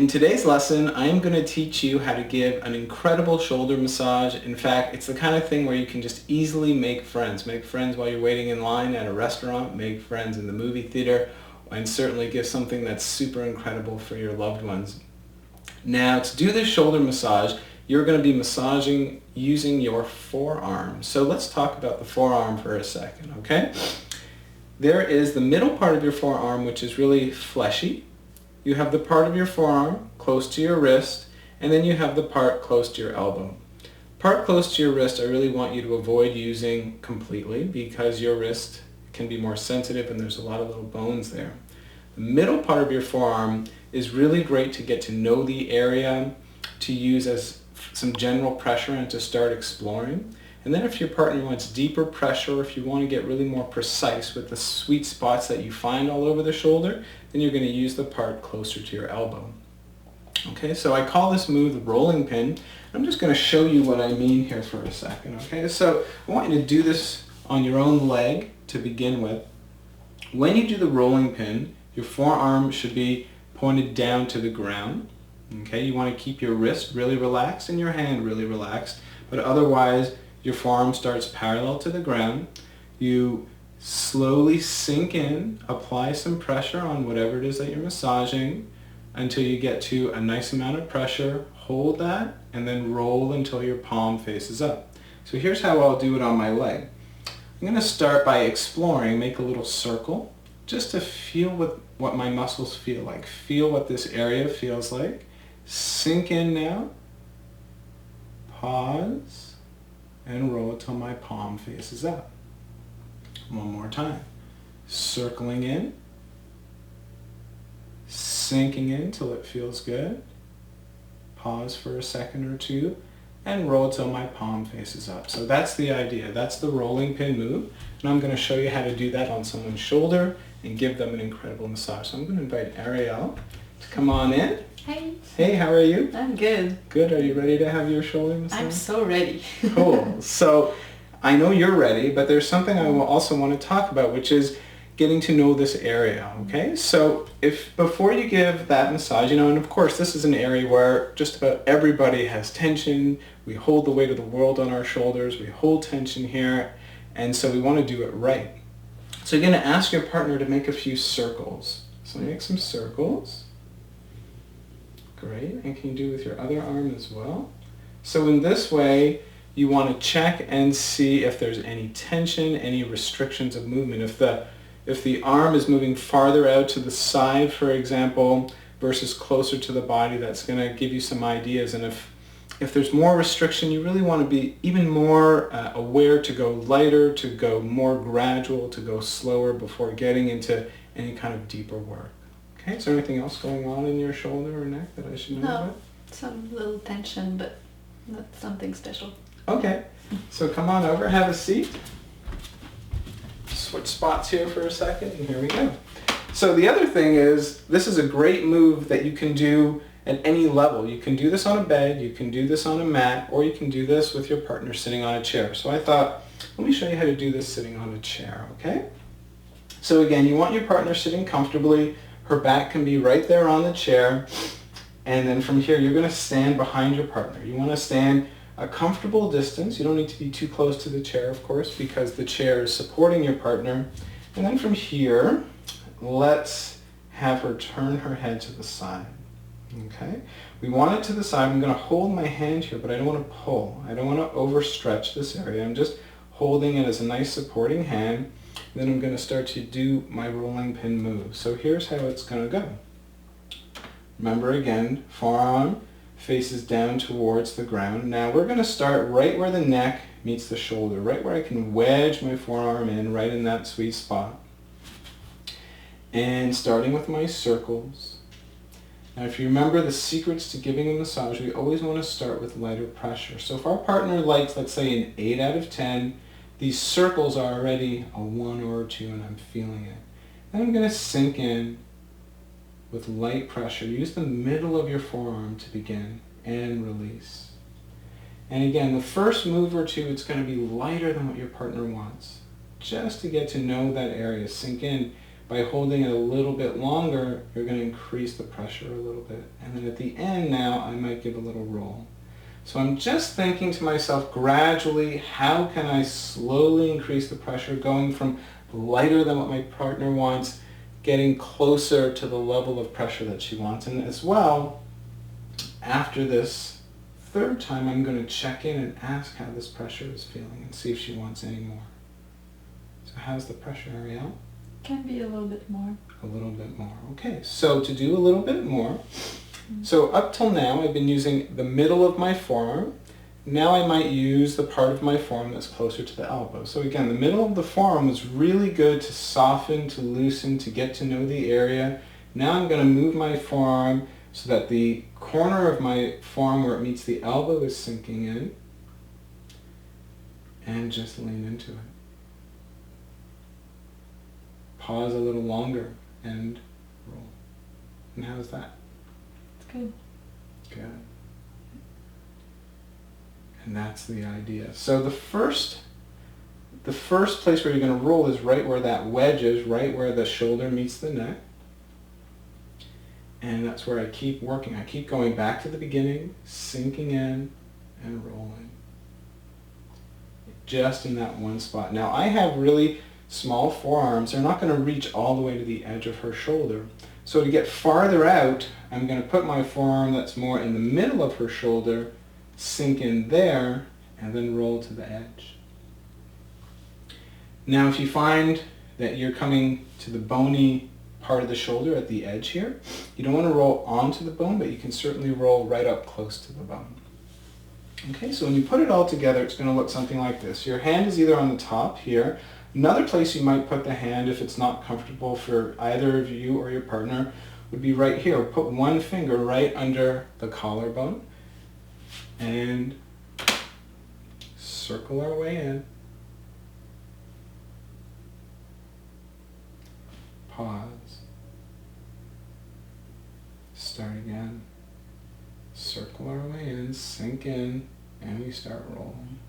In today's lesson, I am going to teach you how to give an incredible shoulder massage. In fact, it's the kind of thing where you can just easily make friends. Make friends while you're waiting in line at a restaurant, make friends in the movie theater, and certainly give something that's super incredible for your loved ones. Now, to do this shoulder massage, you're going to be massaging using your forearm. So let's talk about the forearm for a second, okay? There is the middle part of your forearm, which is really fleshy. You have the part of your forearm close to your wrist, and then you have the part close to your elbow. Part close to your wrist I really want you to avoid using completely because your wrist can be more sensitive and there's a lot of little bones there. The middle part of your forearm is really great to get to know the area, to use as some general pressure and to start exploring. And then if your partner wants deeper pressure, or if you want to get really more precise with the sweet spots that you find all over the shoulder, then you're going to use the part closer to your elbow. Okay, so I call this move the rolling pin. I'm just going to show you what I mean here for a second. Okay, so I want you to do this on your own leg to begin with. When you do the rolling pin, your forearm should be pointed down to the ground. Okay, you want to keep your wrist really relaxed and your hand really relaxed, but otherwise your forearm starts parallel to the ground. You slowly sink in, apply some pressure on whatever it is that you're massaging until you get to a nice amount of pressure. Hold that and then roll until your palm faces up. So here's how I'll do it on my leg. I'm going to start by exploring, make a little circle just to feel what my muscles feel like. Feel what this area feels like. Sink in now. Pause. And roll till my palm faces up. One more time. Circling in, sinking in till it feels good. Pause for a second or two, and roll till my palm faces up. So that's the idea. That's the rolling pin move. And I'm going to show you how to do that on someone's shoulder and give them an incredible massage. So I'm going to invite Ariel to come on in. Hey. Hey, how are you? I'm good. Good. Are you ready to have your shoulder massage? I'm so ready. Cool. So I know you're ready, but there's something I will also want to talk about, which is getting to know this area, okay? So if before you give that massage, and of course this is an area where just about everybody has tension. We hold the weight of the world on our shoulders. We hold tension here, and so we want to do it right. So you're going to ask your partner to make a few circles. So make some circles. Great. And can you do with your other arm as well? So in this way, you want to check and see if there's any tension, any restrictions of movement. If the arm is moving farther out to the side, for example, versus closer to the body, that's going to give you some ideas. And if there's more restriction, you really want to be even more aware to go lighter, to go more gradual, to go slower before getting into any kind of deeper work. Okay, is there anything else going on in your shoulder or neck that I should know about? No, some little tension, but not something special. Okay, so come on over, have a seat. Switch spots here for a second, and here we go. So the other thing is, this is a great move that you can do at any level. You can do this on a bed, you can do this on a mat, or you can do this with your partner sitting on a chair. So I thought, let me show you how to do this sitting on a chair, okay? So again, you want your partner sitting comfortably. Her back can be right there on the chair. And then from here, you're going to stand behind your partner. You want to stand a comfortable distance. You don't need to be too close to the chair, of course, because the chair is supporting your partner. And then from here, let's have her turn her head to the side. Okay? We want it to the side. I'm going to hold my hand here, but I don't want to pull. I don't want to overstretch this area. I'm just holding it as a nice supporting hand. Then I'm going to start to do my rolling pin move. So here's how it's going to go. Remember again, forearm faces down towards the ground. Now we're going to start right where the neck meets the shoulder, right where I can wedge my forearm in, right in that sweet spot. And starting with my circles. Now if you remember the secrets to giving a massage, we always want to start with lighter pressure. So if our partner likes, let's say, an 8 out of 10, these circles are already a 1 or a 2 and I'm feeling it. Then I'm going to sink in with light pressure. Use the middle of your forearm to begin and release. And again, the first move or two, it's going to be lighter than what your partner wants. Just to get to know that area, sink in. by holding it a little bit longer, you're going to increase the pressure a little bit. And then at the end now, I might give a little roll. So I'm just thinking to myself gradually, how can I slowly increase the pressure, going from lighter than what my partner wants, getting closer to the level of pressure that she wants. And as well, after this third time, I'm going to check in and ask how this pressure is feeling and see if she wants any more. So how's the pressure, Ariel? Can be a little bit more. A little bit more. Okay, so to do a little bit more, so up till now I've been using the middle of my forearm. Now I might use the part of my forearm that's closer to the elbow. So again, the middle of the forearm was really good to soften, to loosen, to get to know the area. Now I'm going to move my forearm so that the corner of my forearm where it meets the elbow is sinking in. And just lean into it. Pause a little longer and roll. And how's that? It's good. Good. And that's the idea. So the first place where you're going to roll is right where that wedge is, right where the shoulder meets the neck. And that's where I keep working. I keep going back to the beginning, sinking in and rolling. Just in that one spot. Now I have really small forearms. They're not going to reach all the way to the edge of her shoulder. So to get farther out, I'm going to put my forearm that's more in the middle of her shoulder, sink in there, and then roll to the edge. Now if you find that you're coming to the bony part of the shoulder at the edge here, you don't want to roll onto the bone, but you can certainly roll right up close to the bone. Okay, so when you put it all together, it's going to look something like this. Your hand is either on the top here. Another place you might put the hand, if it's not comfortable for either of you or your partner, would be right here. Put one finger right under the collarbone and circle our way in. Pause. Start again. Circle our way in, sink in, and we start rolling.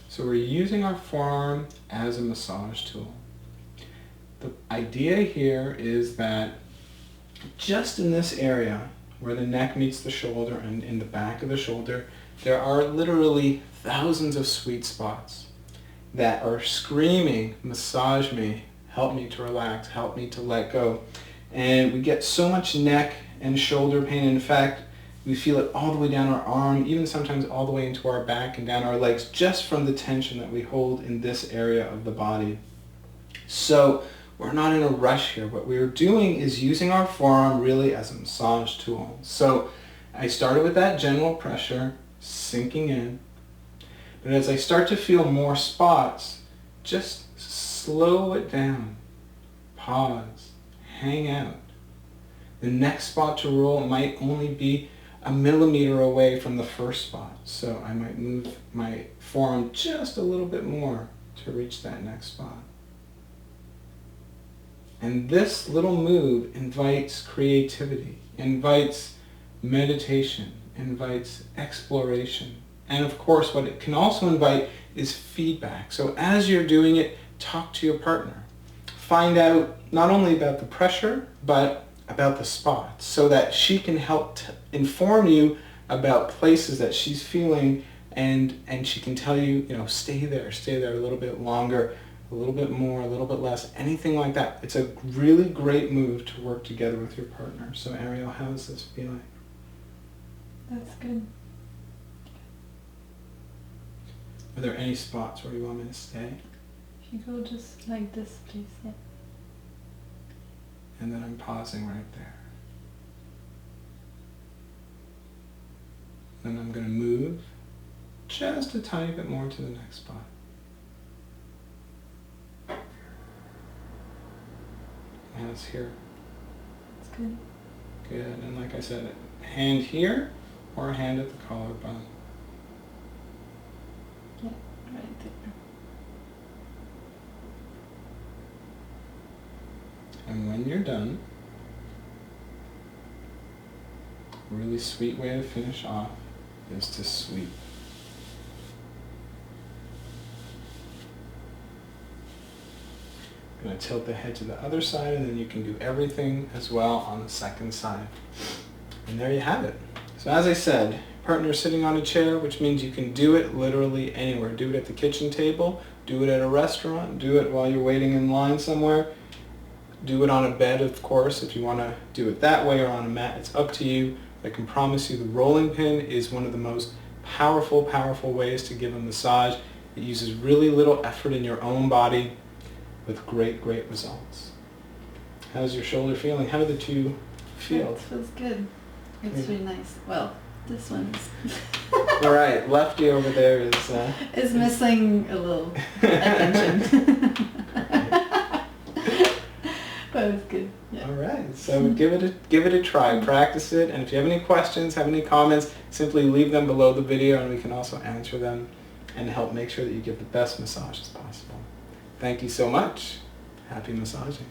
So we're using our forearm as a massage tool. The idea here is that just in this area where the neck meets the shoulder and in the back of the shoulder, there are literally thousands of sweet spots that are screaming, massage me, help me to relax, help me to let go. And we get so much neck and shoulder pain. In fact, we feel it all the way down our arm, even sometimes all the way into our back and down our legs, just from the tension that we hold in this area of the body. So we're not in a rush here. What we're doing is using our forearm really as a massage tool. So I started with that general pressure, sinking in. But as I start to feel more spots, just slow it down. Pause. Hang out. The next spot to roll might only be a millimeter away from the first spot. So I might move my forearm just a little bit more to reach that next spot. And this little move invites creativity, invites meditation, invites exploration. And of course, what it can also invite is feedback. So as you're doing it, talk to your partner. Find out not only about the pressure, but about the spots, so that she can help inform you about places that she's feeling, and she can tell you, stay there a little bit longer, a little bit more, a little bit less, anything like that. It's a really great move to work together with your partner. So Ariel, how does this feel like? That's good. Are there any spots where you want me to stay? If you go just like this, please, yeah. And then I'm pausing right there. Then I'm going to move just a tiny bit more to the next spot. Hands here. That's good. Good. And like I said, hand here or hand at the collarbone. Yeah, right there. And when you're done, really sweet way to finish off is to sweep. I'm going to tilt the head to the other side, and then you can do everything as well on the second side. And there you have it. So as I said, partner sitting on a chair, which means you can do it literally anywhere. Do it at the kitchen table, do it at a restaurant, do it while you're waiting in line somewhere. Do it on a bed, of course, if you want to do it that way, or on a mat. It's up to you. I can promise you the rolling pin is one of the most powerful, powerful ways to give a massage. It uses really little effort in your own body with great, great results. How's your shoulder feeling? How do the two feel? It feels good. It's really nice. Well, this one's... All right, lefty over there is missing a little attention. But it's good. Yeah. All right, so give it a try. Practice it, and if you have any questions, have any comments, simply leave them below the video, and we can also answer them and help make sure that you give the best massage as possible. Thank you so much. Happy massaging.